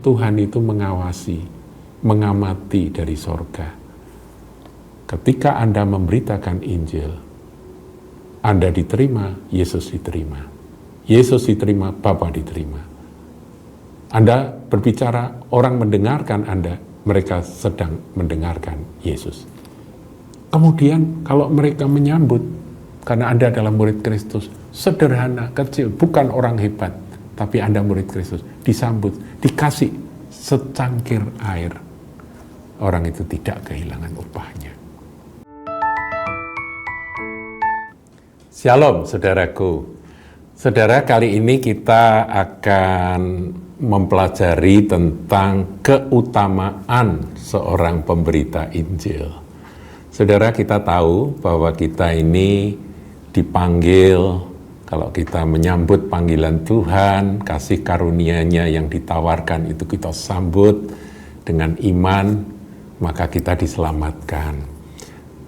Tuhan itu mengawasi, mengamati dari sorga. Ketika Anda memberitakan Injil, Anda diterima, Yesus diterima. Yesus diterima, Bapa diterima. Anda berbicara, orang mendengarkan Anda, mereka sedang mendengarkan Yesus. Kemudian kalau mereka menyambut, karena Anda adalah murid Kristus, sederhana, kecil, bukan orang hebat, tapi Anda murid Kristus, disambut, dikasih secangkir air. Orang itu tidak kehilangan upahnya. Shalom saudaraku. Saudara, kali ini kita akan mempelajari tentang keutamaan seorang pemberita Injil. Saudara, kita tahu bahwa kita ini dipanggil, kalau kita menyambut panggilan Tuhan, kasih karunia-Nya yang ditawarkan itu kita sambut dengan iman, maka kita diselamatkan.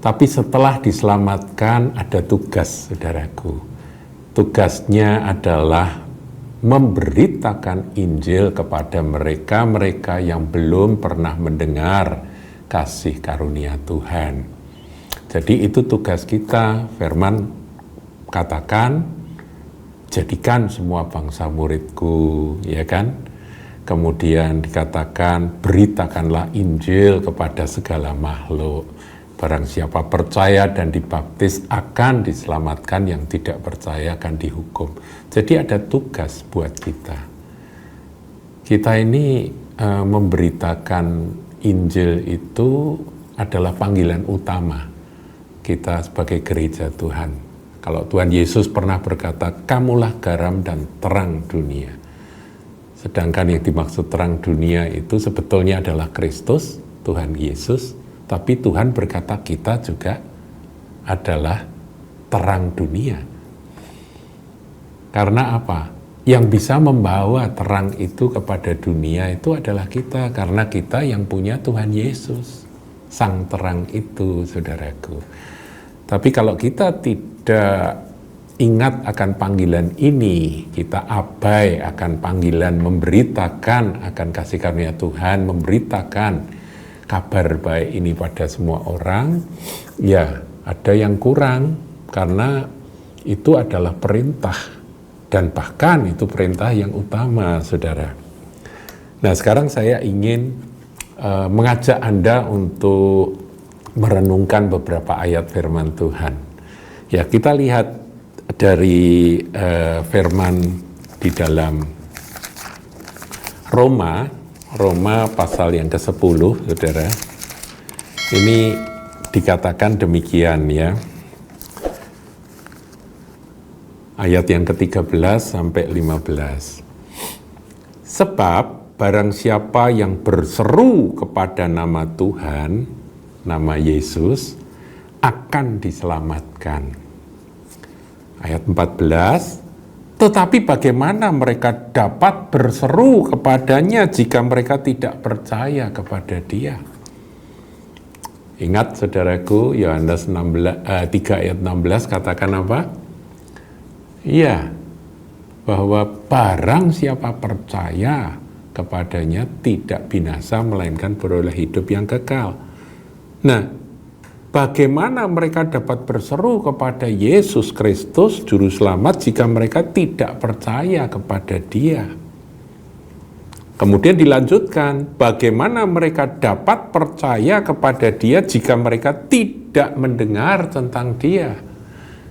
Tapi setelah diselamatkan ada tugas, saudaraku. Tugasnya adalah memberitakan Injil kepada mereka-mereka yang belum pernah mendengar kasih karunia Tuhan. Jadi itu tugas kita. Firman katakan, jadikan semua bangsa muridku, ya kan? Kemudian dikatakan, beritakanlah Injil kepada segala makhluk. Barang siapa percaya dan dibaptis akan diselamatkan, yang tidak percaya akan dihukum. Jadi ada tugas buat kita. Kita ini memberitakan Injil itu adalah panggilan utama kita sebagai gereja Tuhan. Kalau Tuhan Yesus pernah berkata, kamulah garam dan terang dunia. Sedangkan yang dimaksud terang dunia itu sebetulnya adalah Kristus, Tuhan Yesus. Tapi Tuhan berkata kita juga adalah terang dunia. Karena apa? Yang bisa membawa terang itu kepada dunia itu adalah kita. Karena kita yang punya Tuhan Yesus, sang terang itu, saudaraku. Tapi kalau kita tidak ingat akan panggilan ini, kita abai akan panggilan memberitakan akan kasih karunia Tuhan, memberitakan kabar baik ini pada semua orang, ya ada yang kurang, karena itu adalah perintah, dan bahkan itu perintah yang utama, saudara. Nah, sekarang saya ingin mengajak Anda untuk merenungkan beberapa ayat firman Tuhan. Ya, kita lihat dari firman di dalam Roma pasal yang ke-10, saudara. Ini dikatakan demikian, ya. Ayat yang ke-13 sampai 15. Sebab barang siapa yang berseru kepada nama Tuhan, nama Yesus, akan diselamatkan. Ayat 14. Tetapi bagaimana mereka dapat berseru kepadanya jika mereka tidak percaya kepada Dia? Ingat, saudaraku, Yohanes 3 ayat 16 katakan apa? Iya, bahwa barang siapa percaya kepadanya tidak binasa melainkan beroleh hidup yang kekal. Nah, bagaimana mereka dapat berseru kepada Yesus Kristus, Juru Selamat, jika mereka tidak percaya kepada Dia? Kemudian dilanjutkan, bagaimana mereka dapat percaya kepada Dia jika mereka tidak mendengar tentang Dia?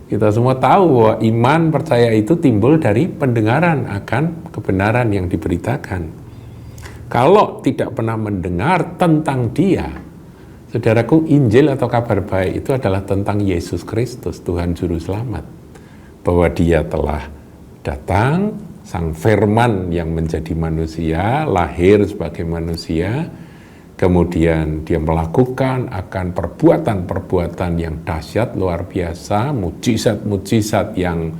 Kita semua tahu bahwa iman percaya itu timbul dari pendengaran akan kebenaran yang diberitakan. Kalau tidak pernah mendengar tentang Dia, saudaraku, Injil atau kabar baik itu adalah tentang Yesus Kristus, Tuhan Juru Selamat. Bahwa Dia telah datang, Sang Firman yang menjadi manusia, lahir sebagai manusia, kemudian Dia melakukan akan perbuatan-perbuatan yang dahsyat, luar biasa, mujizat-mujizat yang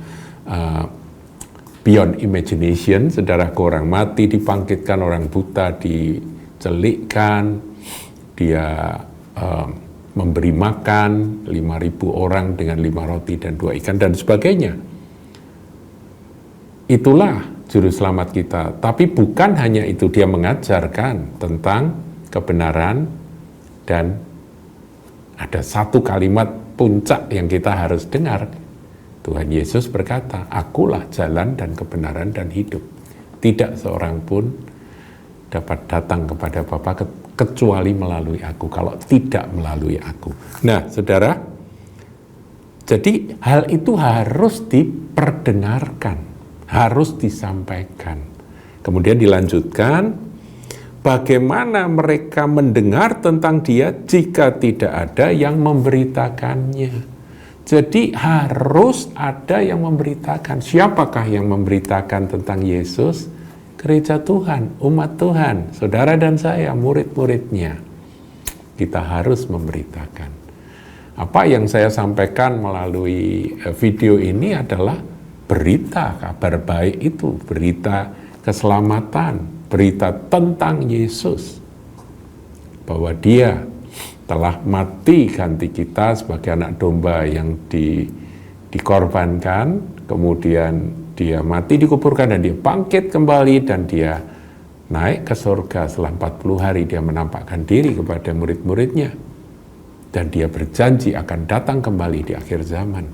beyond imagination. Saudaraku, orang mati dibangkitkan, orang buta dicelikkan, Dia memberi makan 5.000 orang dengan 5 roti dan 2 ikan dan sebagainya. Itulah Juru Selamat kita. Tapi bukan hanya itu, dia mengajarkan tentang kebenaran, dan ada satu kalimat puncak yang kita harus dengar. Tuhan Yesus berkata, "Akulah jalan dan kebenaran dan hidup. Tidak seorang pun dapat datang kepada Bapa kecuali melalui aku, kalau tidak melalui aku." Nah, saudara, jadi hal itu harus diperdengarkan, harus disampaikan. Kemudian dilanjutkan, bagaimana mereka mendengar tentang Dia jika tidak ada yang memberitakannya. Jadi harus ada yang memberitakan. Siapakah yang memberitakan tentang Yesus? Gereja Tuhan, umat Tuhan, saudara dan saya, murid-muridnya. Kita harus memberitakan. Apa yang saya sampaikan melalui video ini adalah berita, kabar baik itu, berita keselamatan, berita tentang Yesus. Bahwa Dia telah mati ganti kita sebagai anak domba yang dikorbankan, kemudian Dia mati, dikuburkan, dan Dia bangkit kembali, dan Dia naik ke surga. Setelah 40 hari Dia menampakkan diri kepada murid-muridnya, dan Dia berjanji akan datang kembali di akhir zaman.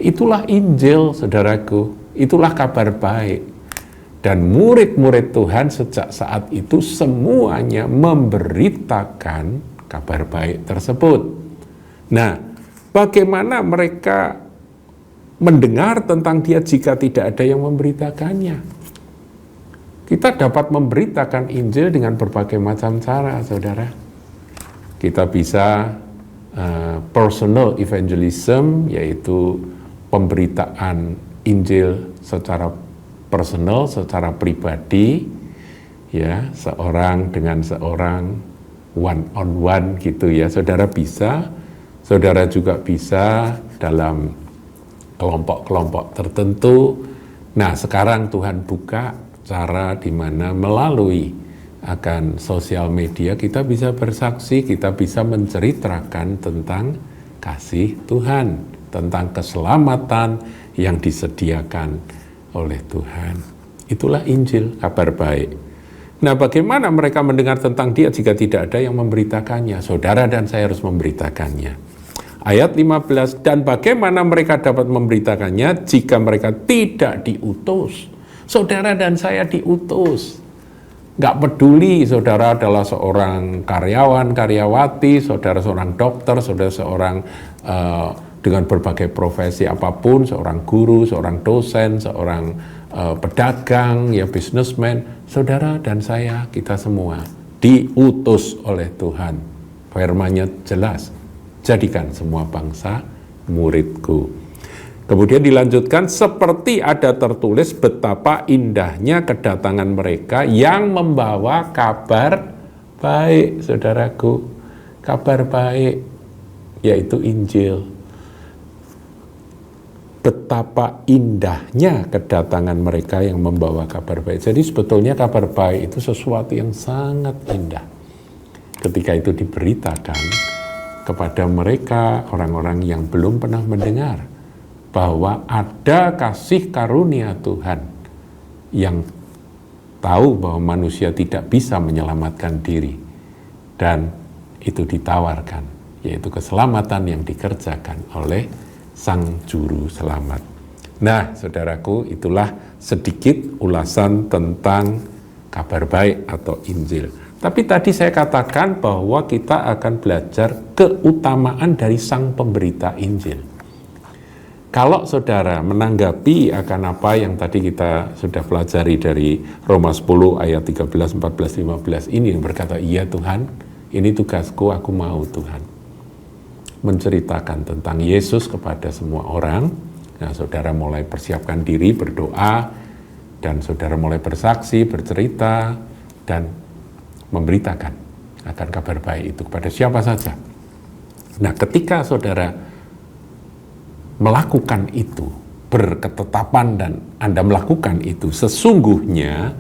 Itulah Injil, saudaraku, itulah kabar baik. Dan murid-murid Tuhan sejak saat itu semuanya memberitakan kabar baik tersebut. Nah, bagaimana mereka mendengar tentang Dia jika tidak ada yang memberitakannya? Kita dapat memberitakan Injil dengan berbagai macam cara, saudara. Kita bisa personal evangelism, yaitu pemberitaan Injil secara personal, secara pribadi, ya, seorang dengan seorang, one on one gitu ya. Saudara juga bisa dalam kelompok-kelompok tertentu. Nah, sekarang Tuhan buka cara di mana melalui akan sosial media kita bisa bersaksi, kita bisa menceritakan tentang kasih Tuhan, tentang keselamatan yang disediakan oleh Tuhan. Itulah Injil, kabar baik. Nah, bagaimana mereka mendengar tentang Dia jika tidak ada yang memberitakannya? Saudara dan saya harus memberitakannya. Ayat 15, dan bagaimana mereka dapat memberitakannya jika mereka tidak diutus? Saudara dan saya diutus. Nggak peduli saudara adalah seorang karyawan, karyawati, saudara seorang dokter, saudara seorang dengan berbagai profesi apapun, seorang guru, seorang dosen, seorang pedagang, ya businessman, saudara dan saya, kita semua diutus oleh Tuhan. Firman-Nya jelas, jadikan semua bangsa muridku. Kemudian dilanjutkan, seperti ada tertulis betapa indahnya kedatangan mereka yang membawa kabar baik, saudaraku. Kabar baik, yaitu Injil. Betapa indahnya kedatangan mereka yang membawa kabar baik. Jadi sebetulnya kabar baik itu sesuatu yang sangat indah. Ketika itu diberitakan kepada mereka, orang-orang yang belum pernah mendengar, bahwa ada kasih karunia Tuhan yang tahu bahwa manusia tidak bisa menyelamatkan diri. Dan itu ditawarkan, yaitu keselamatan yang dikerjakan oleh Sang Juru Selamat. Nah, saudaraku, itulah sedikit ulasan tentang kabar baik atau Injil. Tapi tadi saya katakan bahwa kita akan belajar keutamaan dari sang pemberita Injil. Kalau saudara menanggapi akan apa yang tadi kita sudah pelajari dari Roma 10 ayat 13, 14, 15 ini, yang berkata, iya Tuhan, ini tugasku, aku mau Tuhan menceritakan tentang Yesus kepada semua orang. Nah, saudara mulai persiapkan diri, berdoa, dan saudara mulai bersaksi, bercerita, dan memberitakan akan kabar baik itu kepada siapa saja. Nah, ketika saudara melakukan itu, berketetapan dan Anda melakukan itu, sesungguhnya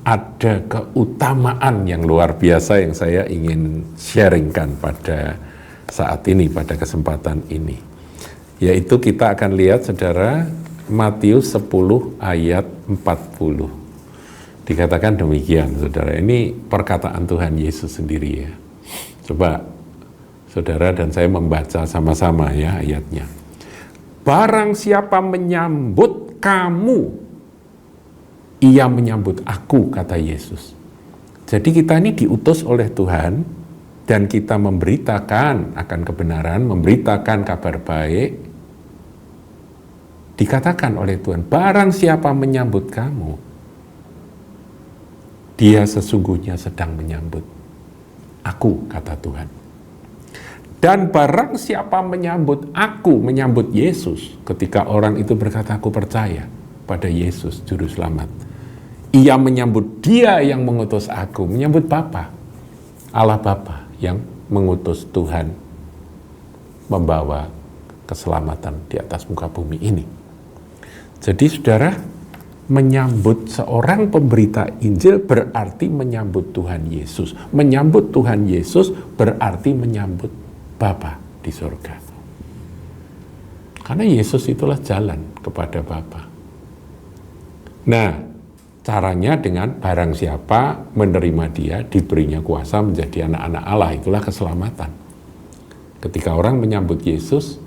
ada keutamaan yang luar biasa yang saya ingin sharingkan pada saat ini, pada kesempatan ini. Yaitu kita akan lihat, saudara, Matius 10 ayat 40. Dikatakan demikian, saudara. Ini perkataan Tuhan Yesus sendiri ya. Coba saudara dan saya membaca sama-sama ya ayatnya. Barang siapa menyambut kamu, ia menyambut aku, kata Yesus. Jadi kita ini diutus oleh Tuhan dan kita memberitakan akan kebenaran, memberitakan kabar baik. Dikatakan oleh Tuhan, barang siapa menyambut kamu, dia sesungguhnya sedang menyambut aku, kata Tuhan. Dan barang siapa menyambut aku, menyambut Yesus, ketika orang itu berkata, aku percaya pada Yesus, Juru Selamat, ia menyambut dia yang mengutus aku, menyambut Bapa, Allah Bapa yang mengutus Tuhan membawa keselamatan di atas muka bumi ini. Jadi saudara, menyambut seorang pemberita Injil berarti menyambut Tuhan Yesus. Menyambut Tuhan Yesus berarti menyambut Bapa di surga. Karena Yesus itulah jalan kepada Bapa. Nah, caranya dengan barang siapa menerima dia, diberinya kuasa menjadi anak-anak Allah, itulah keselamatan. Ketika orang menyambut Yesus,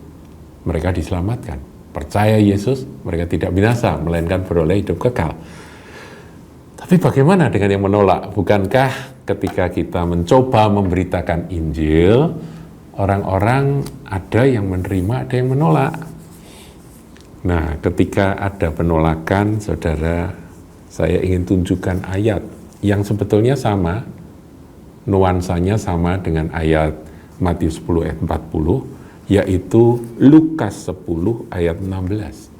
mereka diselamatkan. Percaya Yesus, mereka tidak binasa, melainkan beroleh hidup kekal. Tapi bagaimana dengan yang menolak? Bukankah ketika kita mencoba memberitakan Injil, orang-orang ada yang menerima, ada yang menolak? Nah, ketika ada penolakan, saudara, saya ingin tunjukkan ayat yang sebetulnya sama, nuansanya sama dengan ayat Matius 10 ayat 40, yaitu Lukas 10 ayat 16.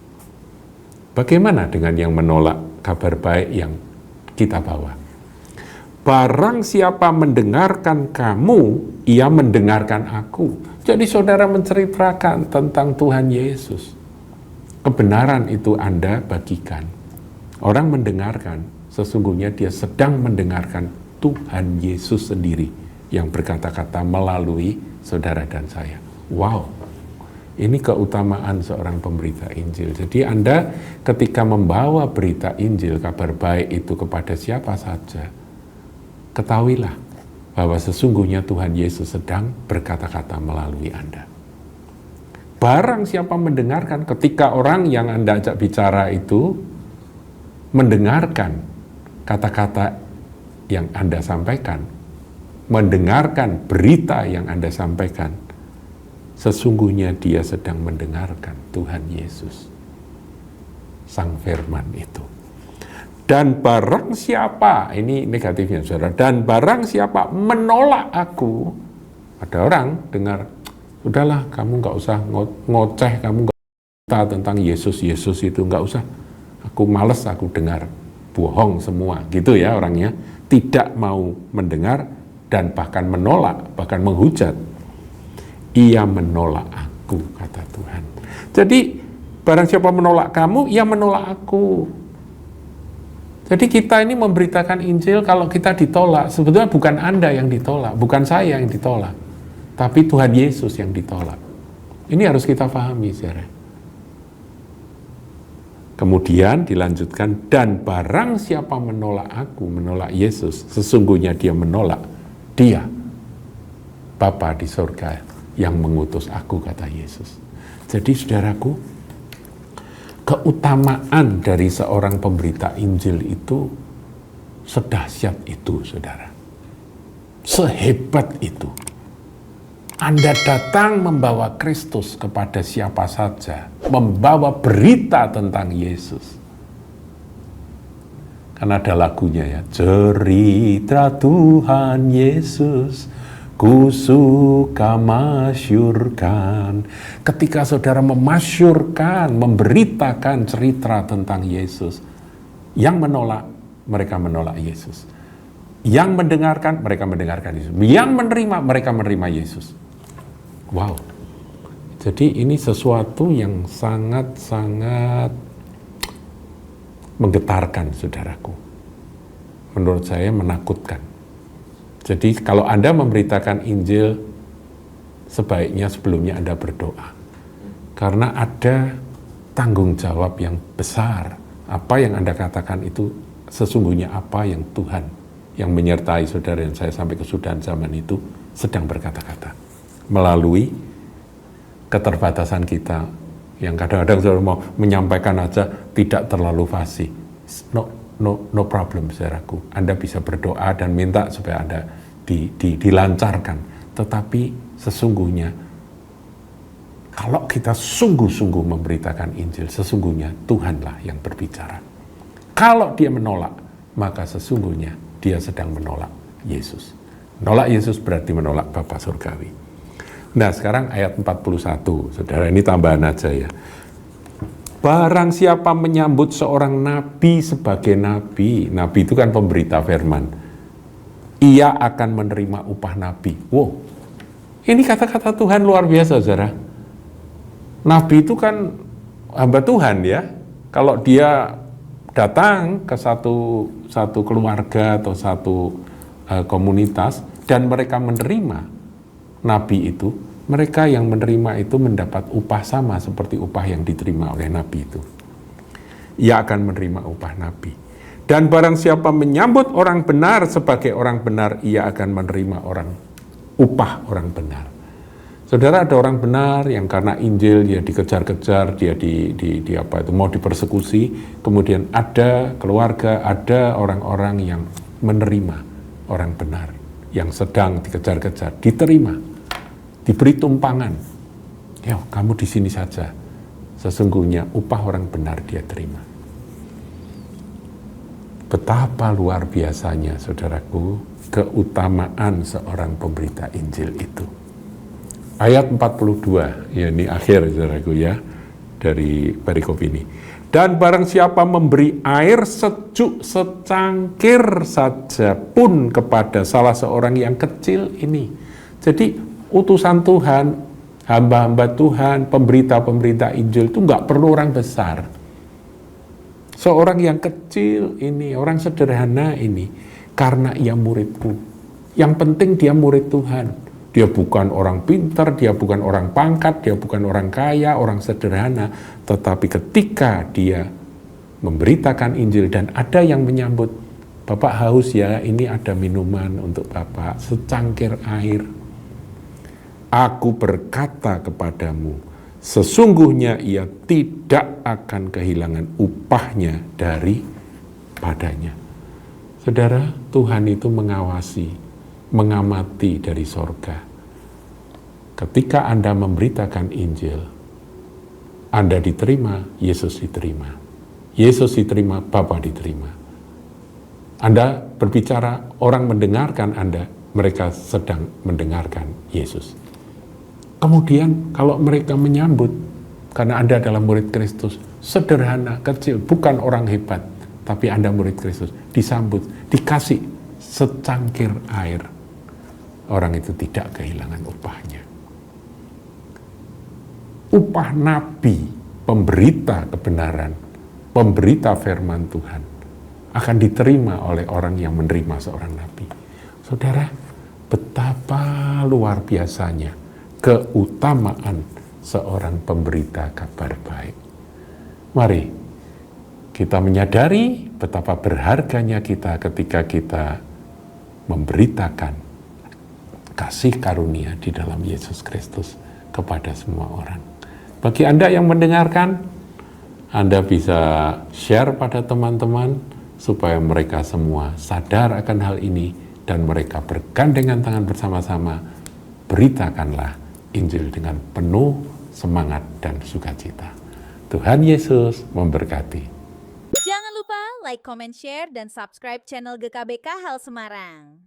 Bagaimana dengan yang menolak kabar baik yang kita bawa? Barang siapa mendengarkan kamu, ia mendengarkan aku. Jadi saudara menceritakan tentang Tuhan Yesus. Kebenaran itu Anda bagikan. Orang mendengarkan, sesungguhnya dia sedang mendengarkan Tuhan Yesus sendiri yang berkata-kata melalui saudara dan saya. Wow, ini keutamaan seorang pemberita Injil. Jadi Anda ketika membawa berita Injil, kabar baik itu kepada siapa saja, ketahuilah bahwa sesungguhnya Tuhan Yesus sedang berkata-kata melalui Anda. Barang siapa mendengarkan, ketika orang yang Anda ajak bicara itu mendengarkan kata-kata yang Anda sampaikan, mendengarkan berita yang Anda sampaikan, sesungguhnya dia sedang mendengarkan Tuhan Yesus, Sang Firman itu. Dan barang siapa, ini negatifnya saudara, dan barang siapa menolak aku, ada orang dengar, udahlah kamu nggak usah ngoceh, kamu nggak usah tentang Yesus itu, nggak usah, aku males aku dengar, bohong semua, gitu ya orangnya, tidak mau mendengar dan bahkan menolak, bahkan menghujat. Ia menolak aku, kata Tuhan. Jadi barang siapa menolak kamu, ia menolak aku. Jadi kita ini memberitakan Injil, kalau kita ditolak, sebetulnya bukan Anda yang ditolak, bukan saya yang ditolak, tapi Tuhan Yesus yang ditolak. Ini harus kita pahami, saudara. Kemudian dilanjutkan, dan barang siapa menolak aku, menolak Yesus, sesungguhnya dia menolak dia, Bapa di surga, yang mengutus aku, kata Yesus. Jadi saudaraku, keutamaan dari seorang pemberita Injil itu sedahsyat itu, saudara. Sehebat itu. Anda datang membawa Kristus kepada siapa saja, membawa berita tentang Yesus. Karena ada lagunya ya, cerita Tuhan Yesus, ku suka masyurkan. Ketika saudara memasyurkan, memberitakan cerita tentang Yesus, yang menolak, mereka menolak Yesus. Yang mendengarkan, mereka mendengarkan Yesus. Yang menerima, mereka menerima Yesus. Wow. Jadi ini sesuatu yang sangat-sangat menggetarkan, saudaraku. Menurut saya menakutkan. Jadi kalau Anda memberitakan Injil, sebaiknya sebelumnya Anda berdoa. Karena ada tanggung jawab yang besar. Apa yang Anda katakan itu sesungguhnya apa yang Tuhan yang menyertai saudara yang saya sampai kesudahan zaman itu sedang berkata-kata. Melalui keterbatasan kita yang kadang-kadang saudara mau menyampaikan aja tidak terlalu fasih. No problem saudaraku. Anda bisa berdoa dan minta supaya Anda dilancarkan. Tetapi sesungguhnya kalau kita sungguh-sungguh memberitakan Injil, sesungguhnya Tuhanlah yang berbicara. Kalau dia menolak, maka sesungguhnya dia sedang menolak Yesus. Menolak Yesus berarti menolak Bapa Surgawi. Nah sekarang ayat 41, saudara, ini tambahan aja ya. Barang siapa menyambut seorang nabi sebagai nabi, nabi itu kan pemberita firman, ia akan menerima upah nabi. Wow, ini kata-kata Tuhan luar biasa saudara. Nabi itu kan hamba Tuhan ya. Kalau dia datang ke satu keluarga atau satu komunitas dan mereka menerima nabi itu, mereka yang menerima itu mendapat upah sama seperti upah yang diterima oleh nabi itu. Ia akan menerima upah nabi. Dan barang siapa menyambut orang benar sebagai orang benar, ia akan menerima upah orang benar. Saudara, ada orang benar yang karena Injil dia dikejar-kejar, dia mau dipersekusi, kemudian ada keluarga, ada orang-orang yang menerima orang benar yang sedang dikejar-kejar, diterima, diberi tumpangan. Ya, kamu di sini saja. Sesungguhnya upah orang benar dia terima. Betapa luar biasanya, saudaraku, keutamaan seorang pemberita Injil itu. Ayat 42, ya ini akhir saudaraku ya, dari perikop ini. Dan barang siapa memberi air sejuk secangkir saja pun kepada salah seorang yang kecil ini. Jadi utusan Tuhan, hamba-hamba Tuhan, pemberita-pemberita Injil itu nggak perlu orang besar. Seorang yang kecil ini, orang sederhana ini, karena ia muridku. Yang penting dia murid Tuhan. Dia bukan orang pintar, dia bukan orang pangkat, dia bukan orang kaya, orang sederhana. Tetapi ketika dia memberitakan Injil dan ada yang menyambut, Bapak haus ya, ini ada minuman untuk Bapak, secangkir air. Aku berkata kepadamu, sesungguhnya ia tidak akan kehilangan upahnya daripadanya. Saudara, Tuhan itu mengawasi, mengamati dari sorga. Ketika Anda memberitakan Injil, Anda diterima, Yesus diterima. Yesus diterima, Bapa diterima. Anda berbicara, orang mendengarkan Anda, mereka sedang mendengarkan Yesus. Kemudian kalau mereka menyambut, karena Anda adalah murid Kristus, sederhana, kecil, bukan orang hebat, tapi Anda murid Kristus, disambut, dikasih secangkir air. Orang itu tidak kehilangan upahnya. Upah nabi, pemberita kebenaran, pemberita firman Tuhan, akan diterima oleh orang yang menerima seorang nabi. Saudara, betapa luar biasanya keutamaan seorang pemberita kabar baik. Mari kita menyadari betapa berharganya kita ketika kita memberitakan kasih karunia di dalam Yesus Kristus kepada semua orang. Bagi Anda yang mendengarkan, Anda bisa share pada teman-teman supaya mereka semua sadar akan hal ini dan mereka bergandengan tangan bersama-sama. Beritakanlah Injil dengan penuh semangat dan sukacita. Tuhan Yesus memberkati. Jangan lupa like, comment, share, dan subscribe channel GKBK Hal Semarang.